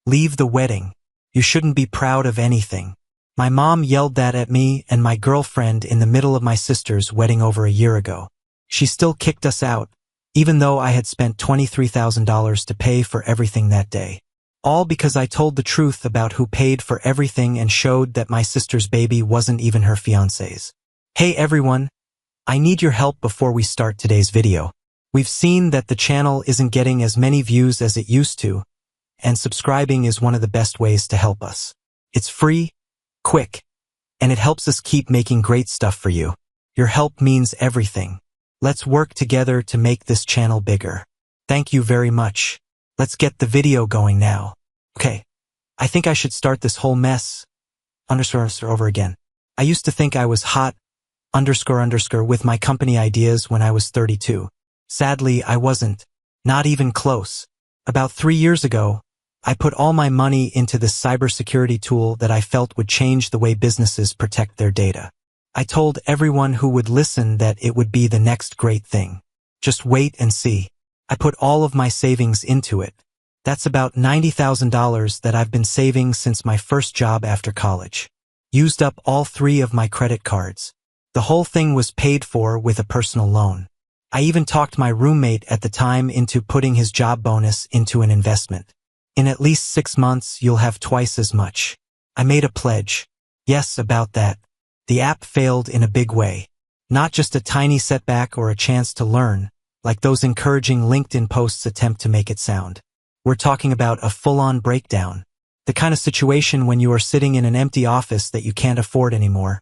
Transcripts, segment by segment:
Leave the wedding. You shouldn't be proud of anything. My mom yelled that at me and my girlfriend in the middle of my sister's wedding over a year ago. She still kicked us out, even though I had spent $23,000 to pay for everything that day. All because I told the truth about who paid for everything and showed that my sister's baby wasn't even her fiancé's. Hey everyone, I need your help before we start today's video. We've seen that the channel isn't getting as many views as it used to, and subscribing is one of the best ways to help us. It's free, quick, and it helps us keep making great stuff for you. Your help means everything. Let's work together to make this channel bigger. Thank you very much. Let's get the video going now. Okay, I think I should start this whole mess over again. I used to think I was hot with my company ideas when I was 32. Sadly, I wasn't. Not even close. About 3 years ago, I put all my money into this cybersecurity tool that I felt would change the way businesses protect their data. I told everyone who would listen that it would be the next great thing. Just wait and see. I put all of my savings into it. That's about $90,000 that I've been saving since my first job after college. Used up all 3 of my credit cards. The whole thing was paid for with a personal loan. I even talked my roommate at the time into putting his job bonus into an investment. In at least 6 months, you'll have twice as much. I made a pledge. Yes, about that. The app failed in a big way. Not just a tiny setback or a chance to learn, like those encouraging LinkedIn posts attempt to make it sound. We're talking about a full-on breakdown. The kind of situation when you are sitting in an empty office that you can't afford anymore,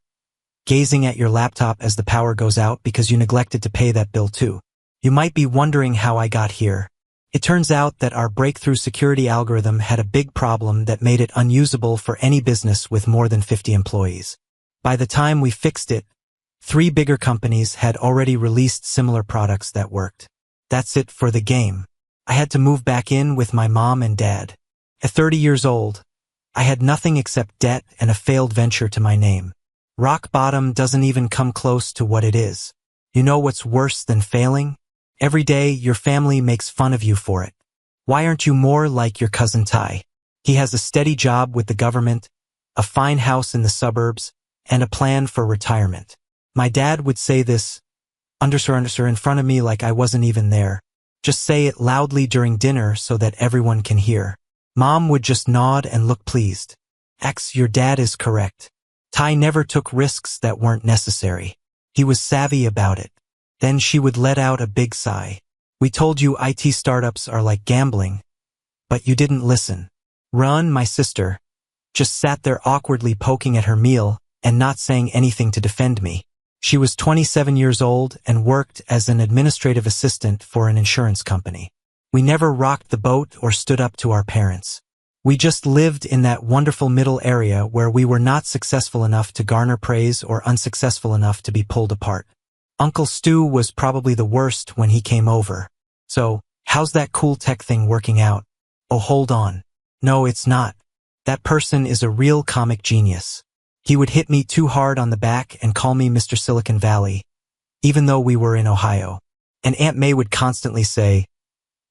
gazing at your laptop as the power goes out because you neglected to pay that bill too. You might be wondering how I got here. It turns out that our breakthrough security algorithm had a big problem that made it unusable for any business with more than 50 employees. By the time we fixed it, 3 bigger companies had already released similar products that worked. That's it for the game. I had to move back in with my mom and dad. At 30 years old, I had nothing except debt and a failed venture to my name. Rock bottom doesn't even come close to what it is. You know what's worse than failing? Every day, your family makes fun of you for it. Why aren't you more like your cousin Ty? He has a steady job with the government, a fine house in the suburbs, and a plan for retirement. My dad would say this, in front of me like I wasn't even there. Just say it loudly during dinner so that everyone can hear. Mom would just nod and look pleased. Your dad is correct. Ty never took risks that weren't necessary. He was savvy about it. Then she would let out a big sigh. We told you IT startups are like gambling, but you didn't listen. Run, my sister, just sat there awkwardly poking at her meal and not saying anything to defend me. She was 27 years old and worked as an administrative assistant for an insurance company. We never rocked the boat or stood up to our parents. We just lived in that wonderful middle area where we were not successful enough to garner praise or unsuccessful enough to be pulled apart. Uncle Stu was probably the worst when he came over. So, how's that cool tech thing working out? Oh, hold on. No, it's not. That person is a real comic genius. He would hit me too hard on the back and call me Mr. Silicon Valley, even though we were in Ohio. And Aunt May would constantly say,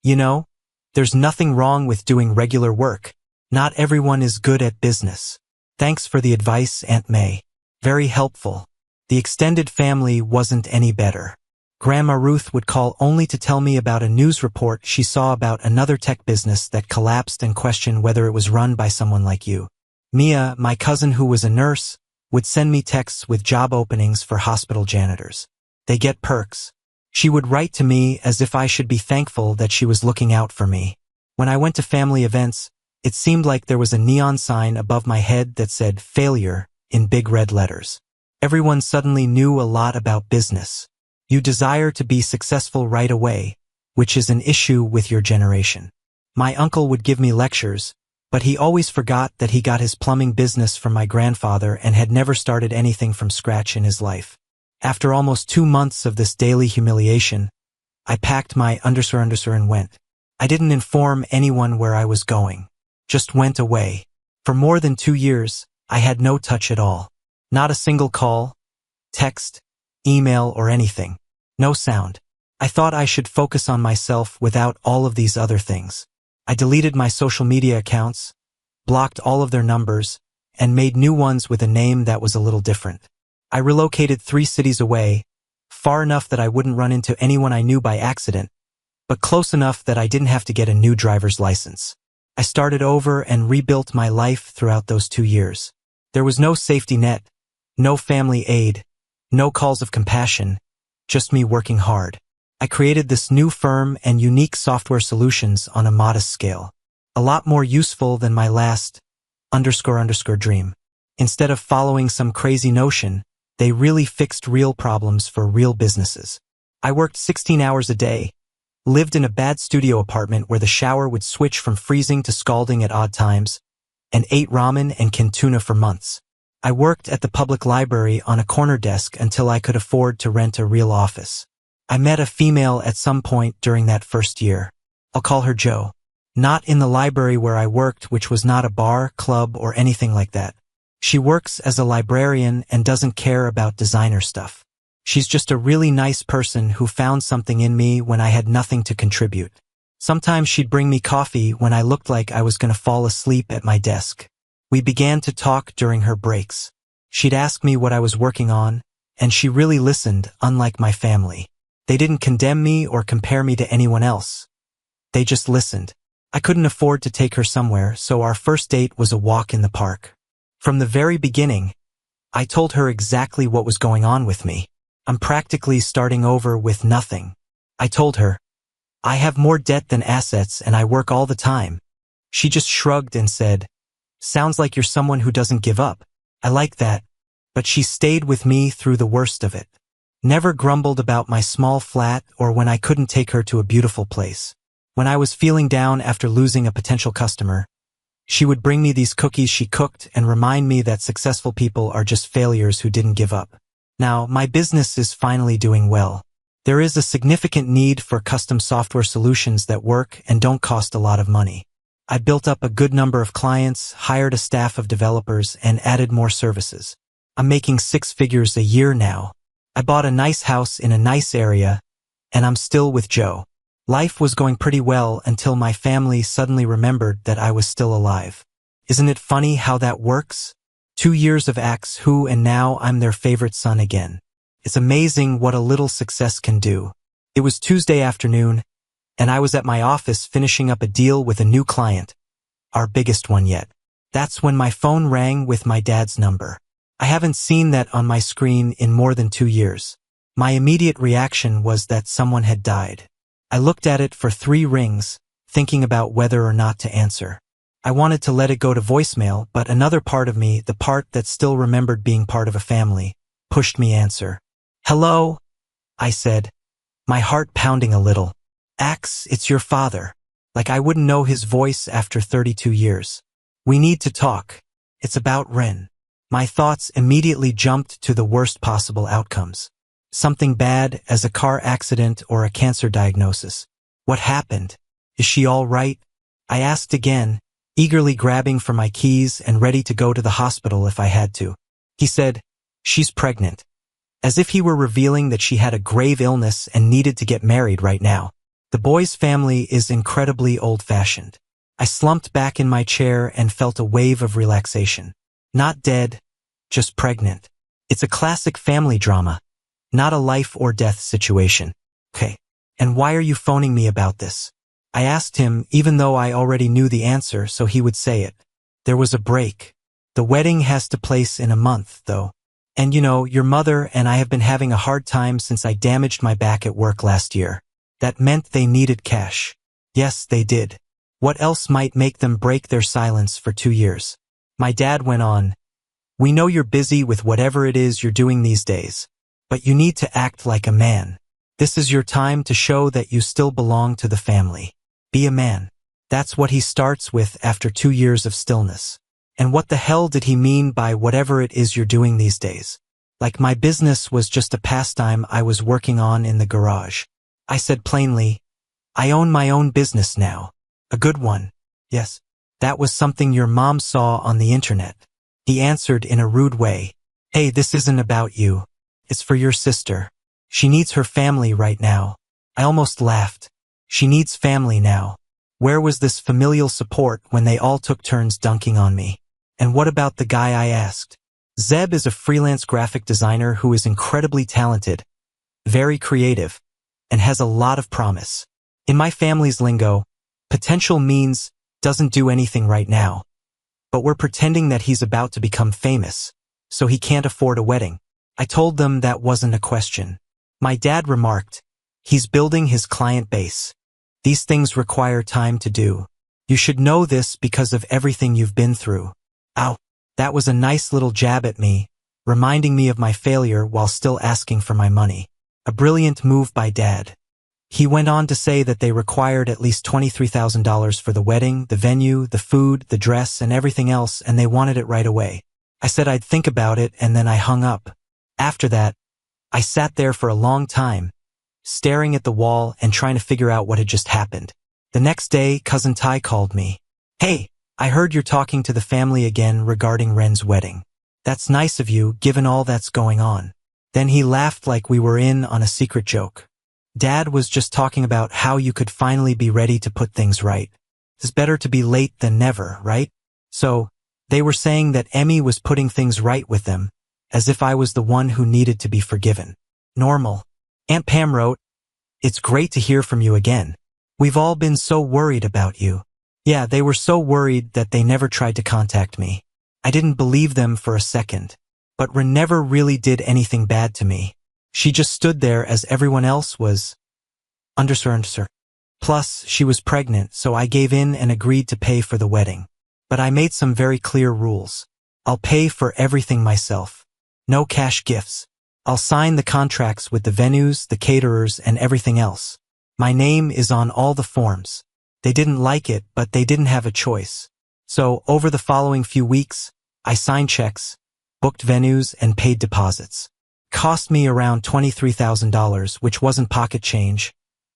you know, there's nothing wrong with doing regular work. Not everyone is good at business. Thanks for the advice, Aunt May. Very helpful. The extended family wasn't any better. Grandma Ruth would call only to tell me about a news report she saw about another tech business that collapsed and question whether it was run by someone like you. Mia, my cousin who was a nurse, would send me texts with job openings for hospital janitors. They get perks. She would write to me as if I should be thankful that she was looking out for me. When I went to family events, it seemed like there was a neon sign above my head that said failure in big red letters. Everyone suddenly knew a lot about business. You desire to be successful right away, which is an issue with your generation. My uncle would give me lectures, but he always forgot that he got his plumbing business from my grandfather and had never started anything from scratch in his life. After almost 2 months of this daily humiliation, I packed my and went. I didn't inform anyone where I was going. Just went away. For more than 2 years, I had no touch at all. Not a single call, text, email, or anything. No sound. I thought I should focus on myself without all of these other things. I deleted my social media accounts, blocked all of their numbers, and made new ones with a name that was a little different. I relocated 3 cities away, far enough that I wouldn't run into anyone I knew by accident, but close enough that I didn't have to get a new driver's license. I started over and rebuilt my life throughout those 2 years. There was no safety net, no family aid, no calls of compassion, just me working hard. I created this new firm and unique software solutions on a modest scale. A lot more useful than my last _ dream. Instead of following some crazy notion, they really fixed real problems for real businesses. I worked 16 hours a day, lived in a bad studio apartment where the shower would switch from freezing to scalding at odd times, and ate ramen and canned tuna for months. I worked at the public library on a corner desk until I could afford to rent a real office. I met a female at some point during that first year. I'll call her Jo. Not in the library where I worked, which was not a bar, club, or anything like that. She works as a librarian and doesn't care about designer stuff. She's just a really nice person who found something in me when I had nothing to contribute. Sometimes she'd bring me coffee when I looked like I was going to fall asleep at my desk. We began to talk during her breaks. She'd ask me what I was working on, and she really listened, unlike my family. They didn't condemn me or compare me to anyone else. They just listened. I couldn't afford to take her somewhere, so our first date was a walk in the park. From the very beginning, I told her exactly what was going on with me. I'm practically starting over with nothing. I told her, I have more debt than assets and I work all the time. She just shrugged and said, sounds like you're someone who doesn't give up. I like that, but she stayed with me through the worst of it. Never grumbled about my small flat or when I couldn't take her to a beautiful place. When I was feeling down after losing a potential customer, she would bring me these cookies she cooked and remind me that successful people are just failures who didn't give up. Now, my business is finally doing well. There is a significant need for custom software solutions that work and don't cost a lot of money. I built up a good number of clients, hired a staff of developers, and added more services. I'm making 6 figures a year now. I bought a nice house in a nice area, and I'm still with Jo. Life was going pretty well until my family suddenly remembered that I was still alive. Isn't it funny how that works? 2 years of acts who and now I'm their favorite son again. It's amazing what a little success can do. It was Tuesday afternoon, and I was at my office finishing up a deal with a new client, our biggest one yet. That's when my phone rang with my dad's number. I haven't seen that on my screen in more than 2 years. My immediate reaction was that someone had died. I looked at it for 3 rings, thinking about whether or not to answer. I wanted to let it go to voicemail, but another part of me, the part that still remembered being part of a family, pushed me answer. Hello? I said, my heart pounding a little. Ax, it's your father. Like I wouldn't know his voice after 32 years. We need to talk. It's about Ren. My thoughts immediately jumped to the worst possible outcomes. Something bad, as a car accident or a cancer diagnosis. What happened? Is she all right? I asked again, eagerly grabbing for my keys and ready to go to the hospital if I had to. He said, she's pregnant. As if he were revealing that she had a grave illness and needed to get married right now. The boy's family is incredibly old-fashioned. I slumped back in my chair and felt a wave of relaxation. Not dead, just pregnant. It's a classic family drama. Not a life or death situation. Okay, and why are you phoning me about this? I asked him, even though I already knew the answer, so he would say it. There was a break. The wedding has to place in a month, though. And you know, your mother and I have been having a hard time since I damaged my back at work last year. That meant they needed cash. Yes, they did. What else might make them break their silence for 2 years? My dad went on, we know you're busy with whatever it is you're doing these days. But you need to act like a man. This is your time to show that you still belong to the family. Be a man. That's what he starts with after 2 years of stillness. And what the hell did he mean by whatever it is you're doing these days? Like my business was just a pastime I was working on in the garage. I said plainly, I own my own business now. A good one. Yes. That was something your mom saw on the internet. He answered in a rude way. Hey, this isn't about you. It's for your sister. She needs her family right now. I almost laughed. She needs family now. Where was this familial support when they all took turns dunking on me? And what about the guy I asked? Zeb is a freelance graphic designer who is incredibly talented, very creative, and has a lot of promise. In my family's lingo, potential means doesn't do anything right now. But we're pretending that he's about to become famous, so he can't afford a wedding. I told them that wasn't a question. My dad remarked, he's building his client base. These things require time to do. You should know this because of everything you've been through. Ow, that was a nice little jab at me, reminding me of my failure while still asking for my money. A brilliant move by Dad. He went on to say that they required at least $23,000 for the wedding, the venue, the food, the dress, and everything else, and they wanted it right away. I said I'd think about it, and then I hung up. After that, I sat there for a long time, staring at the wall and trying to figure out what had just happened. The next day, Cousin Ty called me. Hey, I heard you're talking to the family again regarding Ren's wedding. That's nice of you, given all that's going on. Then he laughed like we were in on a secret joke. Dad was just talking about how you could finally be ready to put things right. It's better to be late than never, right? So, they were saying that Emmy was putting things right with them, as if I was the one who needed to be forgiven. Normal. Aunt Pam wrote, "It's great to hear from you again. We've all been so worried about you." Yeah, they were so worried that they never tried to contact me. I didn't believe them for a second. But Ren never really did anything bad to me. She just stood there as everyone else was. Undersur. Plus, she was pregnant, so I gave in and agreed to pay for the wedding. But I made some very clear rules. I'll pay for everything myself. No cash gifts. I'll sign the contracts with the venues, the caterers, and everything else. My name is on all the forms. They didn't like it, but they didn't have a choice. So, over the following few weeks, I signed checks, booked venues, and paid deposits. Cost me around $23,000, which wasn't pocket change,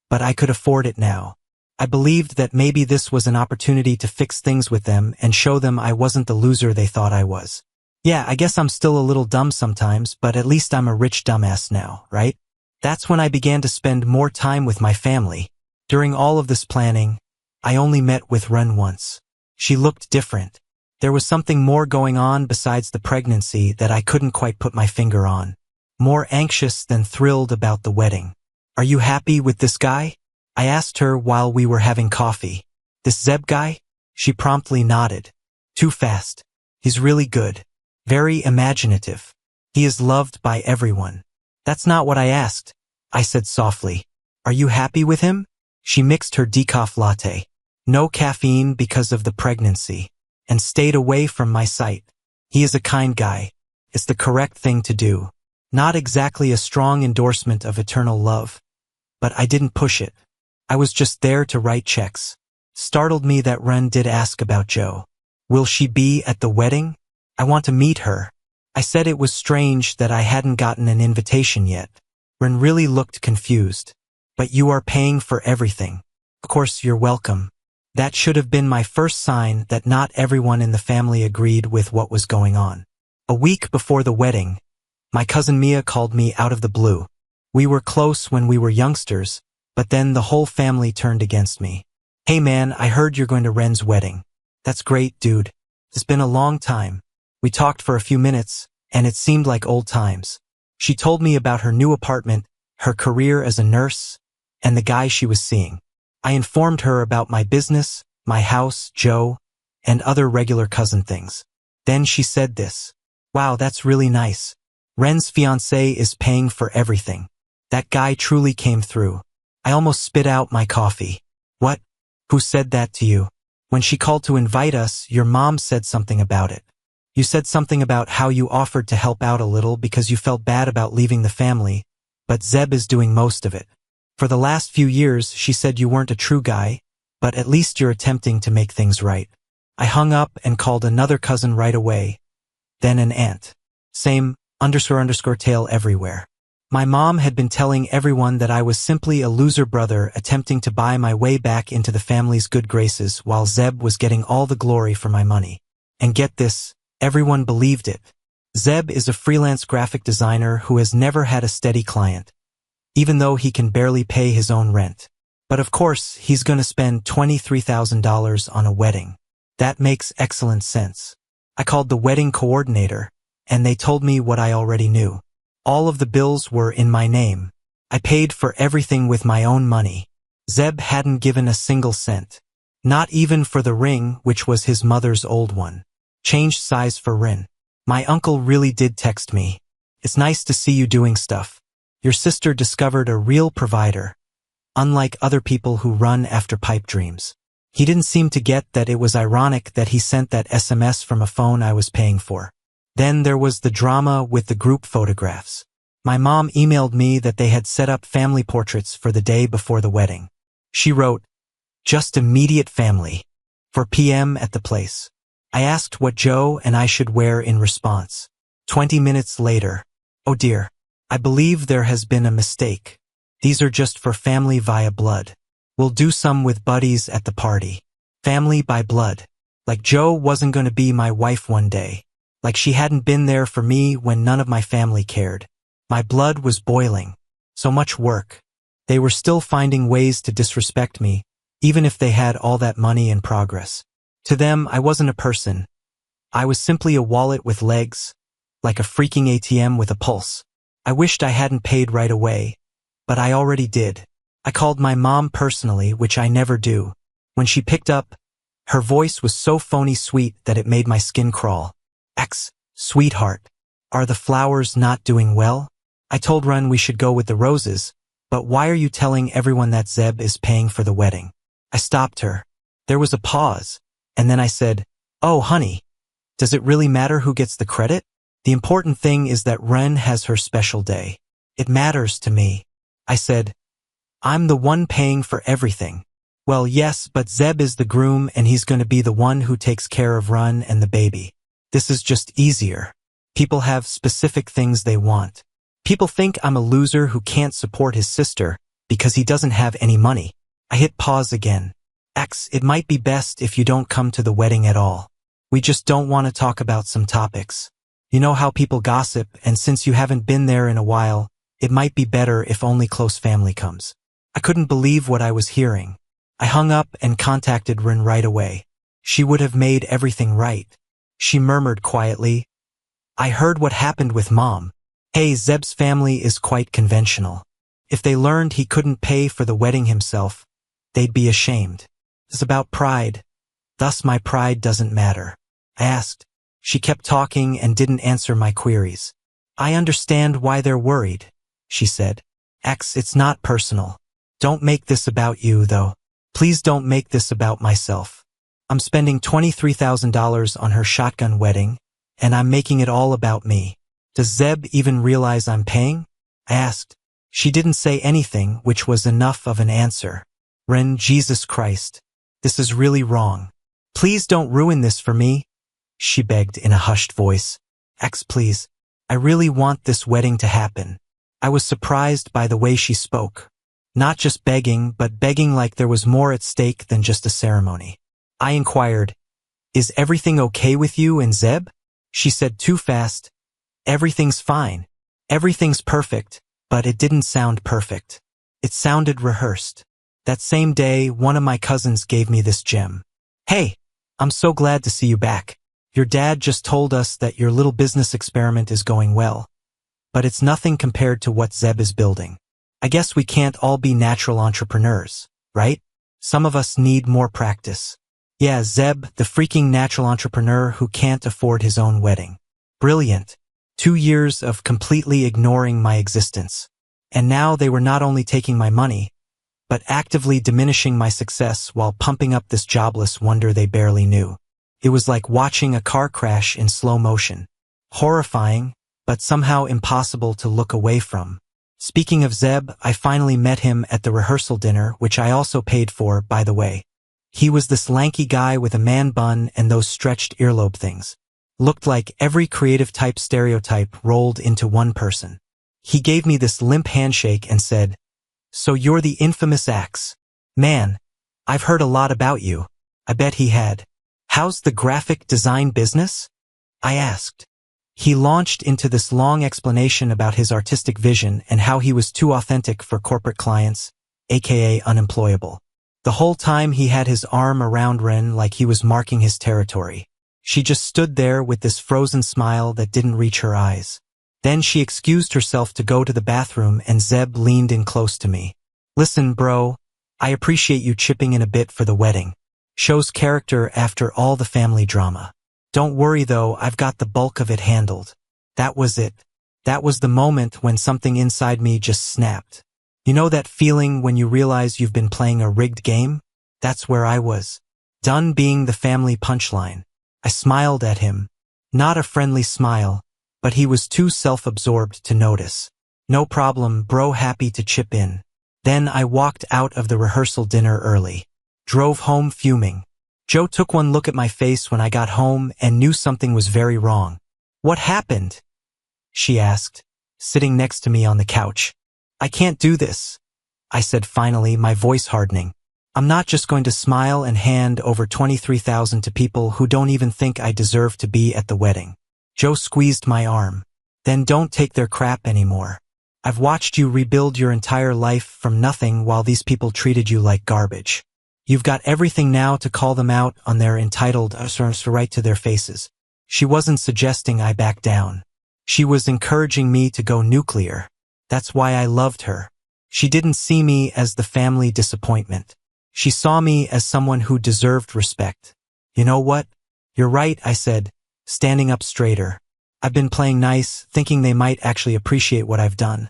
but I could afford it now. I believed that maybe this was an opportunity to fix things with them and show them I wasn't the loser they thought I was. Yeah, I guess I'm still a little dumb sometimes, but at least I'm a rich dumbass now, right? That's when I began to spend more time with my family. During all of this planning, I only met with Ren once. She looked different. There was something more going on besides the pregnancy that I couldn't quite put my finger on. More anxious than thrilled about the wedding. Are you happy with this guy? I asked her while we were having coffee. This Zeb guy? She promptly nodded. Too fast. He's really good. Very imaginative. He is loved by everyone. That's not what I asked, I said softly. Are you happy with him? She mixed her decaf latte. No caffeine because of the pregnancy. And stayed away from my sight. He is a kind guy. It's the correct thing to do. Not exactly a strong endorsement of eternal love. But I didn't push it. I was just there to write checks. Startled me that Ren did ask about Joe. Will she be at the wedding? I want to meet her. I said it was strange that I hadn't gotten an invitation yet. Ren really looked confused. But you are paying for everything. Of course, you're welcome. That should have been my first sign that not everyone in the family agreed with what was going on. A week before the wedding, my cousin Mia called me out of the blue. We were close when we were youngsters, but then the whole family turned against me. Hey man, I heard you're going to Ren's wedding. That's great, dude. It's been a long time. We talked for a few minutes, and it seemed like old times. She told me about her new apartment, her career as a nurse, and the guy she was seeing. I informed her about my business, my house, Joe, and other regular cousin things. Then she said this. Wow, that's really nice. Ren's fiancé is paying for everything. That guy truly came through. I almost spit out my coffee. What? Who said that to you? When she called to invite us, your mom said something about it. You said something about how you offered to help out a little because you felt bad about leaving the family, but Zeb is doing most of it. For the last few years, she said you weren't a true guy, but at least you're attempting to make things right. I hung up and called another cousin right away, then an aunt. Same __ tail everywhere. My mom had been telling everyone that I was simply a loser brother attempting to buy my way back into the family's good graces while Zeb was getting all the glory for my money. And get this, everyone believed it. Zeb is a freelance graphic designer who has never had a steady client, even though he can barely pay his own rent. But of course, he's gonna spend $23,000 on a wedding. That makes excellent sense. I called the wedding coordinator, and they told me what I already knew. All of the bills were in my name. I paid for everything with my own money. Zeb hadn't given a single cent. Not even for the ring, which was his mother's old one. Changed size for Rin. My uncle really did text me. It's nice to see you doing stuff. Your sister discovered a real provider, unlike other people who run after pipe dreams. He didn't seem to get that it was ironic that he sent that SMS from a phone I was paying for. Then there was the drama with the group photographs. My mom emailed me that they had set up family portraits for the day before the wedding. She wrote, "Just immediate family. 4 p.m. at the place." I asked what Joe and I should wear in response. 20 minutes later, "Oh dear. I believe there has been a mistake. These are just for family via blood. We'll do some with buddies at the party." Family by blood. Like Joe wasn't going to be my wife one day. Like she hadn't been there for me when none of my family cared. My blood was boiling. So much work. They were still finding ways to disrespect me, even if they had all that money and progress. To them, I wasn't a person. I was simply a wallet with legs, like a freaking ATM with a pulse. I wished I hadn't paid right away, but I already did. I called my mom personally, which I never do. When she picked up, her voice was so phony sweet that it made my skin crawl. Sweetheart, are the flowers not doing well? I told Run we should go with the roses, but why are you telling everyone that Zeb is paying for the wedding? I stopped her. There was a pause, and then I said, "Oh, honey, does it really matter who gets the credit? The important thing is that Ren has her special day. It matters to me." I said, "I'm the one paying for everything." "Well, yes, but Zeb is the groom and he's going to be the one who takes care of Run and the baby. This is just easier. People have specific things they want. People think I'm a loser who can't support his sister because he doesn't have any money." I hit pause again. It might be best if you don't come to the wedding at all. We just don't want to talk about some topics. You know how people gossip, and since you haven't been there in a while, it might be better if only close family comes. I couldn't believe what I was hearing. I hung up and contacted Rin right away. She would have made everything right. She murmured quietly, "I heard what happened with Mom. Hey, Zeb's family is quite conventional. If they learned he couldn't pay for the wedding himself, they'd be ashamed. It's about pride. Thus my pride doesn't matter." I asked. She kept talking and didn't answer my queries. "I understand why they're worried," she said. It's not personal. Don't make this about you, though. Please don't make this about myself. I'm spending $23,000 on her shotgun wedding, and I'm making it all about me. Does Zeb even realize I'm paying? I asked. She didn't say anything, which was enough of an answer. Ren, Jesus Christ. This is really wrong. Please don't ruin this for me, she begged in a hushed voice. Please. I really want this wedding to happen. I was surprised by the way she spoke. Not just begging, but begging like there was more at stake than just a ceremony. I inquired, "Is everything okay with you and Zeb?" She said too fast, "Everything's fine. Everything's perfect," but it didn't sound perfect. It sounded rehearsed. That same day, one of my cousins gave me this gem. "Hey, I'm so glad to see you back. Your dad just told us that your little business experiment is going well, but it's nothing compared to what Zeb is building. I guess we can't all be natural entrepreneurs, right? Some of us need more practice." Yeah, Zeb, the freaking natural entrepreneur who can't afford his own wedding. Brilliant. 2 years of completely ignoring my existence. And now they were not only taking my money, but actively diminishing my success while pumping up this jobless wonder they barely knew. It was like watching a car crash in slow motion. Horrifying, but somehow impossible to look away from. Speaking of Zeb, I finally met him at the rehearsal dinner, which I also paid for, by the way. He was this lanky guy with a man bun and those stretched earlobe things. Looked like every creative type stereotype rolled into one person. He gave me this limp handshake and said, "So you're the infamous Axe. Man, I've heard a lot about you." I bet he had. "How's the graphic design business?" I asked. He launched into this long explanation about his artistic vision and how he was too authentic for corporate clients, aka unemployable. The whole time he had his arm around Ren like he was marking his territory. She just stood there with this frozen smile that didn't reach her eyes. Then she excused herself to go to the bathroom and Zeb leaned in close to me. Listen, bro, I appreciate you chipping in a bit for the wedding. Shows character after all the family drama. Don't worry though, I've got the bulk of it handled. That was it. That was the moment when something inside me just snapped. You know that feeling when you realize you've been playing a rigged game? That's where I was. Done being the family punchline. I smiled at him. Not a friendly smile, but he was too self-absorbed to notice. No problem, bro, happy to chip in. Then I walked out of the rehearsal dinner early. Drove home fuming. Joe took one look at my face when I got home and knew something was very wrong. What happened? She asked, sitting next to me on the couch. I can't do this, I said finally, my voice hardening. I'm not just going to smile and hand over $23,000 to people who don't even think I deserve to be at the wedding. Joe squeezed my arm. Then don't take their crap anymore. I've watched you rebuild your entire life from nothing while these people treated you like garbage. You've got everything now to call them out on their entitled right to their faces. She wasn't suggesting I back down. She was encouraging me to go nuclear. That's why I loved her. She didn't see me as the family disappointment. She saw me as someone who deserved respect. You know what? You're right, I said, standing up straighter. I've been playing nice, thinking they might actually appreciate what I've done.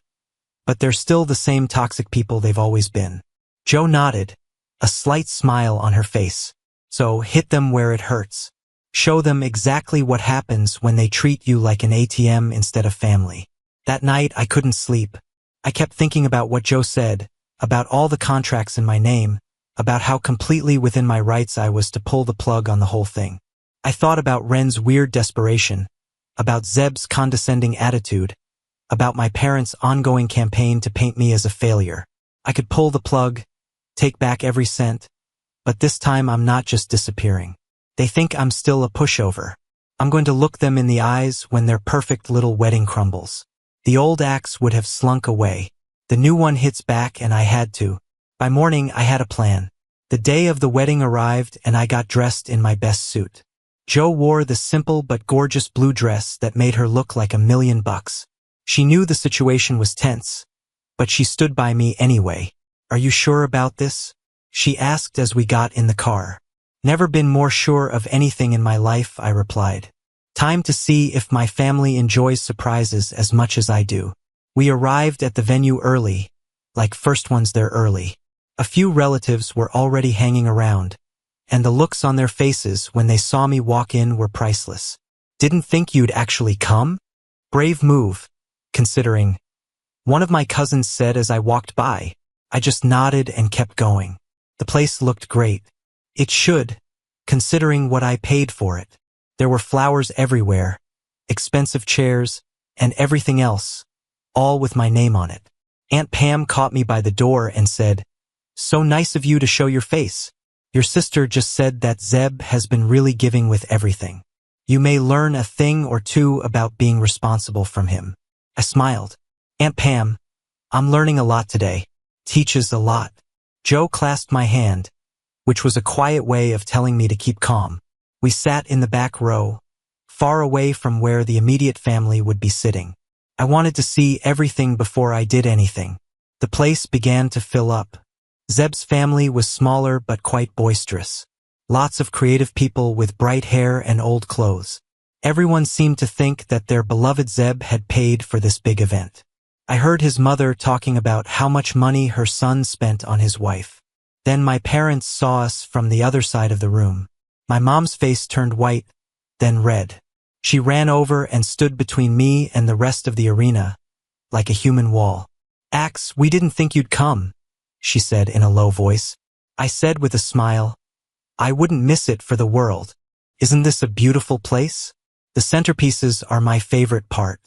But they're still the same toxic people they've always been. Joe nodded, a slight smile on her face. So hit them where it hurts. Show them exactly what happens when they treat you like an ATM instead of family. That night I couldn't sleep. I kept thinking about what Joe said, about all the contracts in my name, about how completely within my rights I was to pull the plug on the whole thing. I thought about Ren's weird desperation, about Zeb's condescending attitude, about my parents' ongoing campaign to paint me as a failure. I could pull the plug, take back every cent, but this time I'm not just disappearing. They think I'm still a pushover. I'm going to look them in the eyes when their perfect little wedding crumbles. The old axe would have slunk away. The new one hits back and I had to. By morning, I had a plan. The day of the wedding arrived and I got dressed in my best suit. Joe wore the simple but gorgeous blue dress that made her look like $1,000,000. She knew the situation was tense, but she stood by me anyway. Are you sure about this? She asked as we got in the car. Never been more sure of anything in my life, I replied. Time to see if my family enjoys surprises as much as I do. We arrived at the venue early, like first ones there early. A few relatives were already hanging around, and the looks on their faces when they saw me walk in were priceless. Didn't think you'd actually come? Brave move, considering. One of my cousins said as I walked by. I just nodded and kept going. The place looked great. It should, considering what I paid for it. There were flowers everywhere, expensive chairs, and everything else, all with my name on it. Aunt Pam caught me by the door and said, "So nice of you to show your face. Your sister just said that Zeb has been really giving with everything. You may learn a thing or two about being responsible from him." I smiled. Aunt Pam, I'm learning a lot today. Teaches a lot. Joe clasped my hand, which was a quiet way of telling me to keep calm. We sat in the back row, far away from where the immediate family would be sitting. I wanted to see everything before I did anything. The place began to fill up. Zeb's family was smaller but quite boisterous. Lots of creative people with bright hair and old clothes. Everyone seemed to think that their beloved Zeb had paid for this big event. I heard his mother talking about how much money her son spent on his wife. Then my parents saw us from the other side of the room. My mom's face turned white, then red. She ran over and stood between me and the rest of the arena, like a human wall. "Axe, we didn't think you'd come," she said in a low voice. I said with a smile, "I wouldn't miss it for the world. Isn't this a beautiful place?" The centerpieces are my favorite part.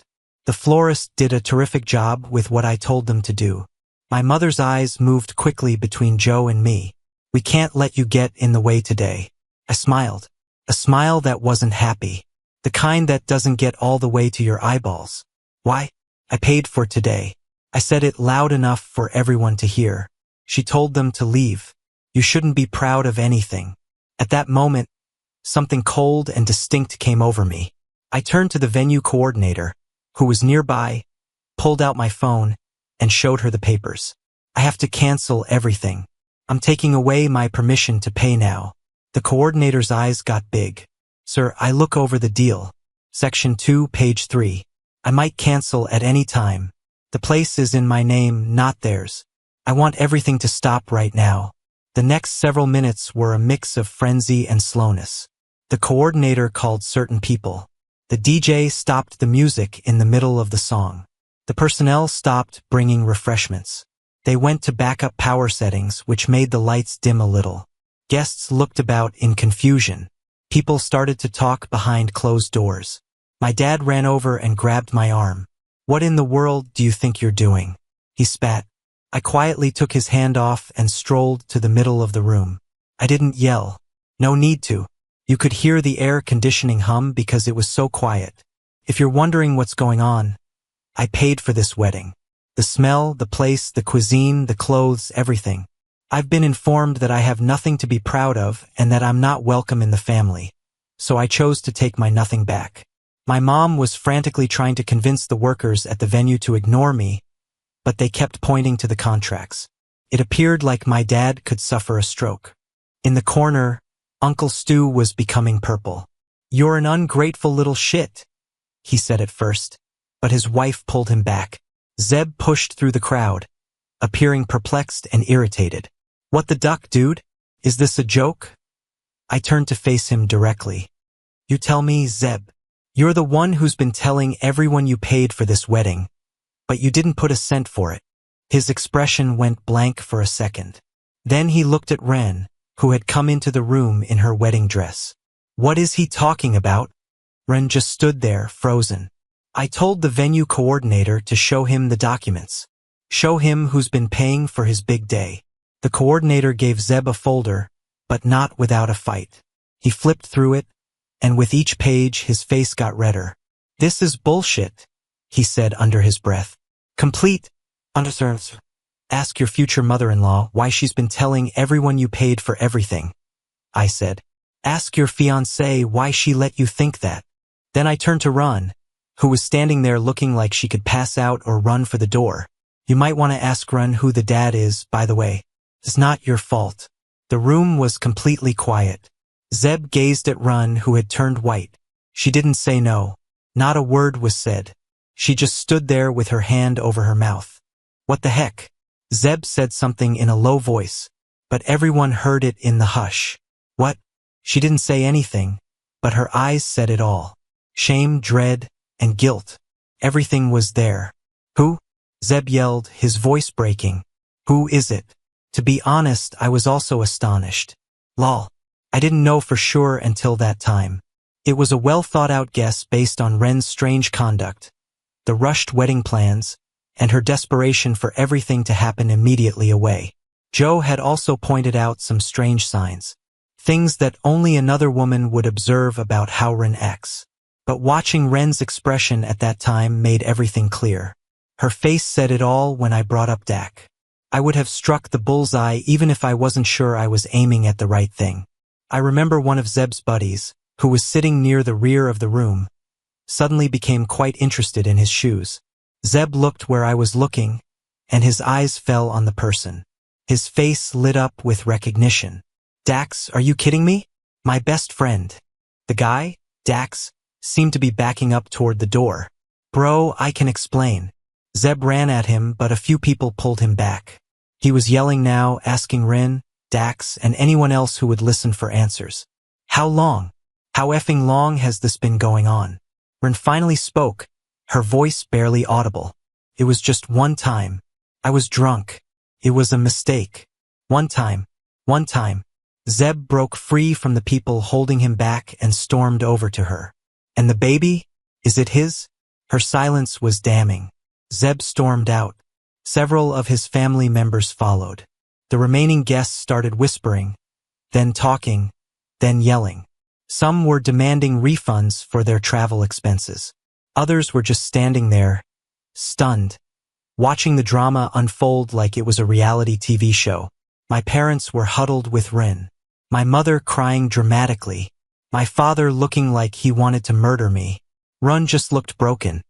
The florist did a terrific job with what I told them to do. My mother's eyes moved quickly between Joe and me. "We can't let you get in the way today." I smiled. A smile that wasn't happy. The kind that doesn't get all the way to your eyeballs. "Why? I paid for today." I said it loud enough for everyone to hear. She told them to leave. You shouldn't be proud of anything. At that moment, something cold and distinct came over me. I turned to the venue coordinator, who was nearby, pulled out my phone, and showed her the papers. I have to cancel everything. I'm taking away my permission to pay now. The coordinator's eyes got big. Sir, I look over the deal. Section 2, page 3. I might cancel at any time. The place is in my name, not theirs. I want everything to stop right now. The next several minutes were a mix of frenzy and slowness. The coordinator called certain people. The DJ stopped the music in the middle of the song. The personnel stopped bringing refreshments. They went to backup power settings, which made the lights dim a little. Guests looked about in confusion. People started to talk behind closed doors. My dad ran over and grabbed my arm. What in the world do you think you're doing? He spat. I quietly took his hand off and strolled to the middle of the room. I didn't yell. No need to. You could hear the air conditioning hum because it was so quiet. If you're wondering what's going on, I paid for this wedding. The smell, the place, the cuisine, the clothes, everything. I've been informed that I have nothing to be proud of and that I'm not welcome in the family. So I chose to take my nothing back. My mom was frantically trying to convince the workers at the venue to ignore me, but they kept pointing to the contracts. It appeared like my dad could suffer a stroke. In the corner, Uncle Stu was becoming purple. You're an ungrateful little shit, he said at first, but his wife pulled him back. Zeb pushed through the crowd, appearing perplexed and irritated. What the duck, dude? Is this a joke? I turned to face him directly. You tell me, Zeb. You're the one who's been telling everyone you paid for this wedding, but you didn't put a cent for it. His expression went blank for a second. Then he looked at Ren, who had come into the room in her wedding dress. What is he talking about? Ren just stood there, frozen. I told the venue coordinator to show him the documents. Show him who's been paying for his big day. The coordinator gave Zeb a folder, but not without a fight. He flipped through it, and with each page his face got redder. This is bullshit, he said under his breath. Complete. Understands. Ask your future mother-in-law why she's been telling everyone you paid for everything, I said. Ask your fiancée why she let you think that. Then I turned to Ron, who was standing there looking like she could pass out or run for the door. You might want to ask Ron who the dad is, by the way. It's not your fault. The room was completely quiet. Zeb gazed at Ron, who had turned white. She didn't say no. Not a word was said. She just stood there with her hand over her mouth. What the heck? Zeb said something in a low voice, but everyone heard it in the hush. What? She didn't say anything, but her eyes said it all. Shame, dread, and guilt. Everything was there. Who? Zeb yelled, his voice breaking. Who is it? To be honest, I was also astonished. Lol. I didn't know for sure until that time. It was a well-thought-out guess based on Ren's strange conduct, the rushed wedding plans, and her desperation for everything to happen immediately away. Joe had also pointed out some strange signs, things that only another woman would observe about how Ren acts. But watching Ren's expression at that time made everything clear. Her face said it all when I brought up Dak. I would have struck the bullseye even if I wasn't sure I was aiming at the right thing. I remember one of Zeb's buddies, who was sitting near the rear of the room, suddenly became quite interested in his shoes. Zeb looked where I was looking, and his eyes fell on the person. His face lit up with recognition. Dax, are you kidding me? My best friend. The guy, Dax, seemed to be backing up toward the door. Bro, I can explain. Zeb ran at him, but a few people pulled him back. He was yelling now, asking Ren, Dax, and anyone else who would listen for answers. How long? How effing long has this been going on? Ren finally spoke, her voice barely audible. It was just one time. I was drunk. It was a mistake. One time. Zeb broke free from the people holding him back and stormed over to her. And the baby? Is it his? Her silence was damning. Zeb stormed out. Several of his family members followed. The remaining guests started whispering, then talking, then yelling. Some were demanding refunds for their travel expenses. Others were just standing there, stunned. watching the drama unfold like it was a reality TV show. My parents were huddled with Ren. My mother crying dramatically. My father looking like he wanted to murder me. Run just looked broken.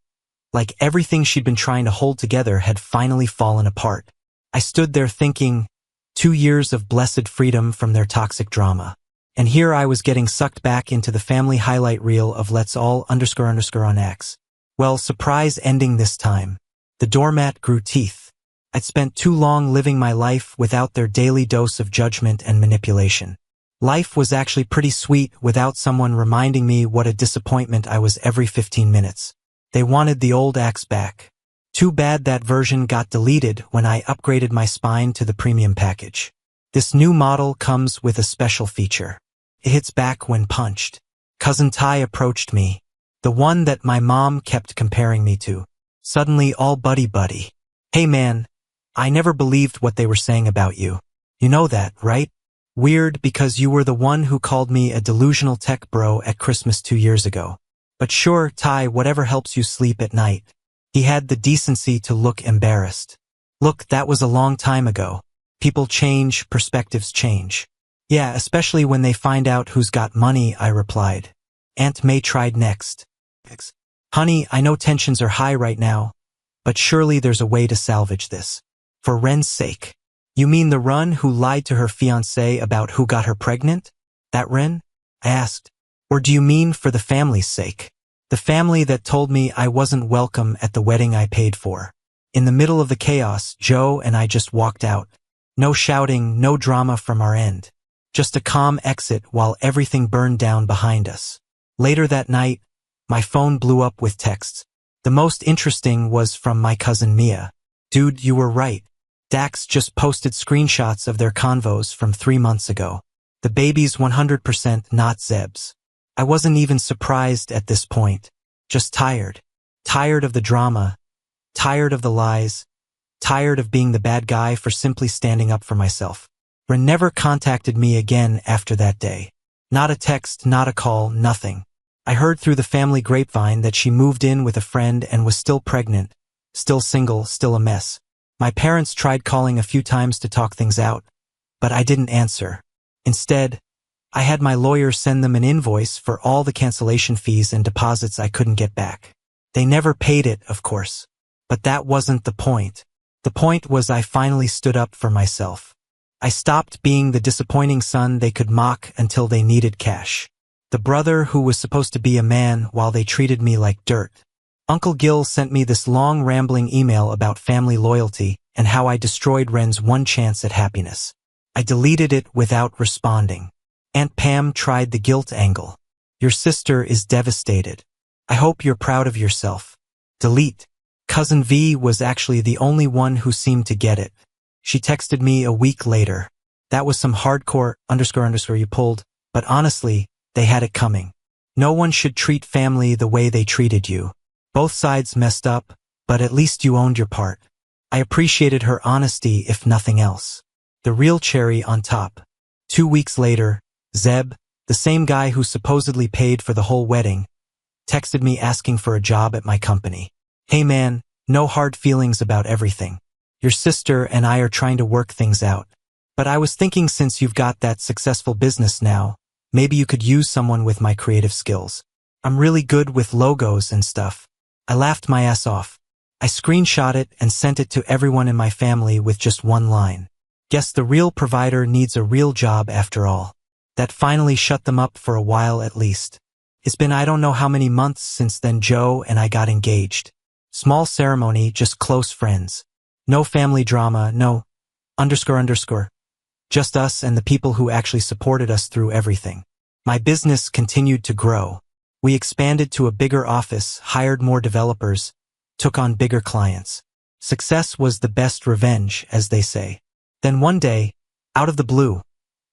Like everything she'd been trying to hold together had finally fallen apart. I stood there thinking, 2 years of blessed freedom from their toxic drama. And here I was getting sucked back into the family highlight reel of let's all __ on X. Well, surprise ending this time. The doormat grew teeth. I'd spent too long living my life without their daily dose of judgment and manipulation. Life was actually pretty sweet without someone reminding me what a disappointment I was every 15 minutes. They wanted the old axe back. Too bad that version got deleted when I upgraded my spine to the premium package. This new model comes with a special feature. It hits back when punched. Cousin Ty approached me, the one that my mom kept comparing me to. Suddenly all buddy-buddy. Hey man, I never believed what they were saying about you. You know that, right? Weird because you were the one who called me a delusional tech bro at Christmas 2 years ago. But sure, Ty, whatever helps you sleep at night. He had the decency to look embarrassed. Look, that was a long time ago. People change, perspectives change. Yeah, especially when they find out who's got money, I replied. Aunt May tried next. Honey, I know tensions are high right now, but surely there's a way to salvage this. For Ren's sake. You mean the Run who lied to her fiancé about who got her pregnant? That Ren? I asked. Or do you mean for the family's sake? The family that told me I wasn't welcome at the wedding I paid for. In the middle of the chaos, Joe and I just walked out. No shouting, no drama from our end. Just a calm exit while everything burned down behind us. Later that night, my phone blew up with texts. The most interesting was from my cousin Mia. Dude, you were right. Dax just posted screenshots of their convos from 3 months ago. The baby's 100% not Zeb's. I wasn't even surprised at this point. Just tired. Tired of the drama. Tired of the lies. Tired of being the bad guy for simply standing up for myself. Ren never contacted me again after that day. Not a text, not a call, nothing. I heard through the family grapevine that she moved in with a friend and was still pregnant, still single, still a mess. My parents tried calling a few times to talk things out, but I didn't answer. Instead, I had my lawyer send them an invoice for all the cancellation fees and deposits I couldn't get back. They never paid it, of course. But that wasn't the point. The point was I finally stood up for myself. I stopped being the disappointing son they could mock until they needed cash. The brother who was supposed to be a man while they treated me like dirt. Uncle Gil sent me this long rambling email about family loyalty and how I destroyed Ren's one chance at happiness. I deleted it without responding. Aunt Pam tried the guilt angle. Your sister is devastated. I hope you're proud of yourself. Delete. Cousin V was actually the only one who seemed to get it. She texted me a week later. That was some hardcore __ you pulled, but honestly, they had it coming. No one should treat family the way they treated you. Both sides messed up, but at least you owned your part. I appreciated her honesty if nothing else. The real cherry on top. 2 weeks later, Zeb, the same guy who supposedly paid for the whole wedding, texted me asking for a job at my company. Hey man, no hard feelings about everything. Your sister and I are trying to work things out. But I was thinking since you've got that successful business now, maybe you could use someone with my creative skills. I'm really good with logos and stuff. I laughed my ass off. I screenshot it and sent it to everyone in my family with just one line. Guess the real provider needs a real job after all. That finally shut them up for a while at least. It's been I don't know how many months since then Joe and I got engaged. Small ceremony, just close friends. No family drama, no __. Just us and the people who actually supported us through everything. My business continued to grow. We expanded to a bigger office, hired more developers, took on bigger clients. Success was the best revenge, as they say. Then one day, out of the blue,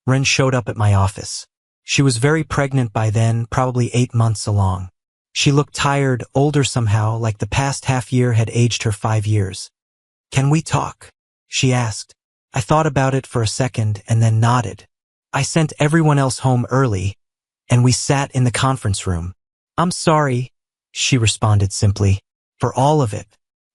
Ren showed up at my office. She was very pregnant by then, probably 8 months along. She looked tired, older somehow, like the past half year had aged her 5 years. Can we talk? She asked. I thought about it for a second and then nodded. I sent everyone else home early, and we sat in the conference room. I'm sorry, she responded simply, for all of it.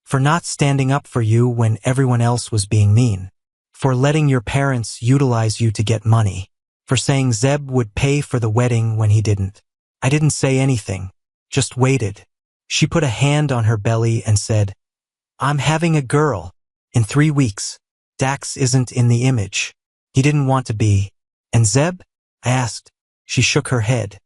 For not standing up for you when everyone else was being mean. For letting your parents utilize you to get money. For saying Zeb would pay for the wedding when he didn't. I didn't say anything. Just waited. She put a hand on her belly and said, I'm having a girl. In 3 weeks. Dax isn't in the image. He didn't want to be. And Zeb? I asked. She shook her head.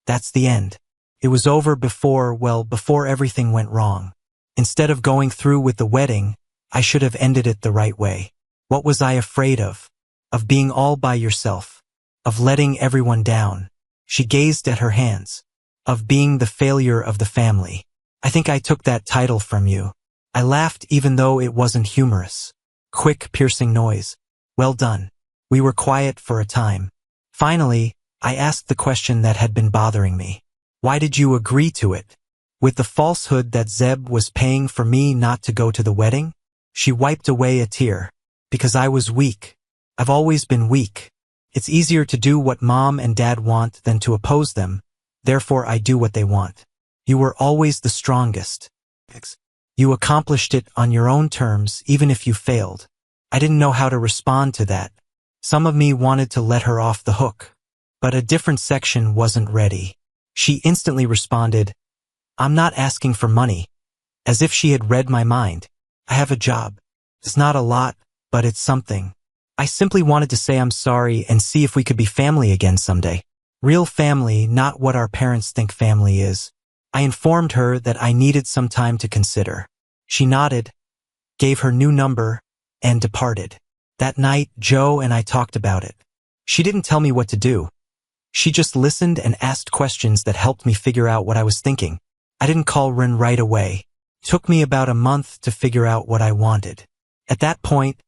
That's the end. It was over before everything went wrong. Instead of going through with the wedding, I should have ended it the right way. What was I afraid of? Of being all by yourself. Of letting everyone down. She gazed at her hands. Of being the failure of the family. I think I took that title from you. I laughed even though it wasn't humorous. Quick, piercing noise. Well done. We were quiet for a time. Finally, I asked the question that had been bothering me. Why did you agree to it? With the falsehood that Zeb was paying for me not to go to the wedding? She wiped away a tear. Because I was weak. I've always been weak. It's easier to do what Mom and Dad want than to oppose them. Therefore I do what they want. You were always the strongest. You accomplished it on your own terms even if you failed. I didn't know how to respond to that. Some of me wanted to let her off the hook. But a different section wasn't ready. She instantly responded, I'm not asking for money. As if she had read my mind. I have a job. It's not a lot, but it's something. I simply wanted to say I'm sorry and see if we could be family again someday. Real family, not what our parents think family is. I informed her that I needed some time to consider. She nodded, gave her new number, and departed. That night, Joe and I talked about it. She didn't tell me what to do. She just listened and asked questions that helped me figure out what I was thinking. I didn't call Rin right away. It took me about a month to figure out what I wanted. At that point,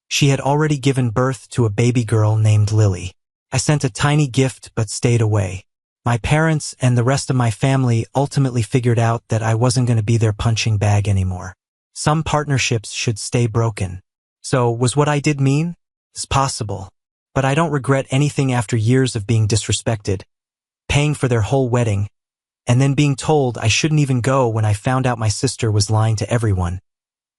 she had already given birth to a baby girl named Lily. I sent a tiny gift but stayed away. My parents and the rest of my family ultimately figured out that I wasn't going to be their punching bag anymore. Some partnerships should stay broken. So, was what I did mean? It's possible. But I don't regret anything after years of being disrespected, paying for their whole wedding, and then being told I shouldn't even go when I found out my sister was lying to everyone,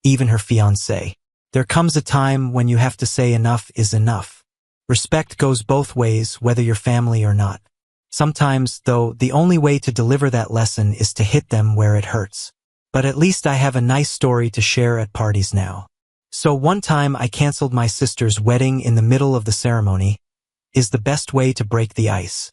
even her fiancé. There comes a time when you have to say enough is enough. Respect goes both ways, whether you're family or not. Sometimes, though, the only way to deliver that lesson is to hit them where it hurts. But at least I have a nice story to share at parties now. So one time I canceled my sister's wedding in the middle of the ceremony. Is the best way to break the ice.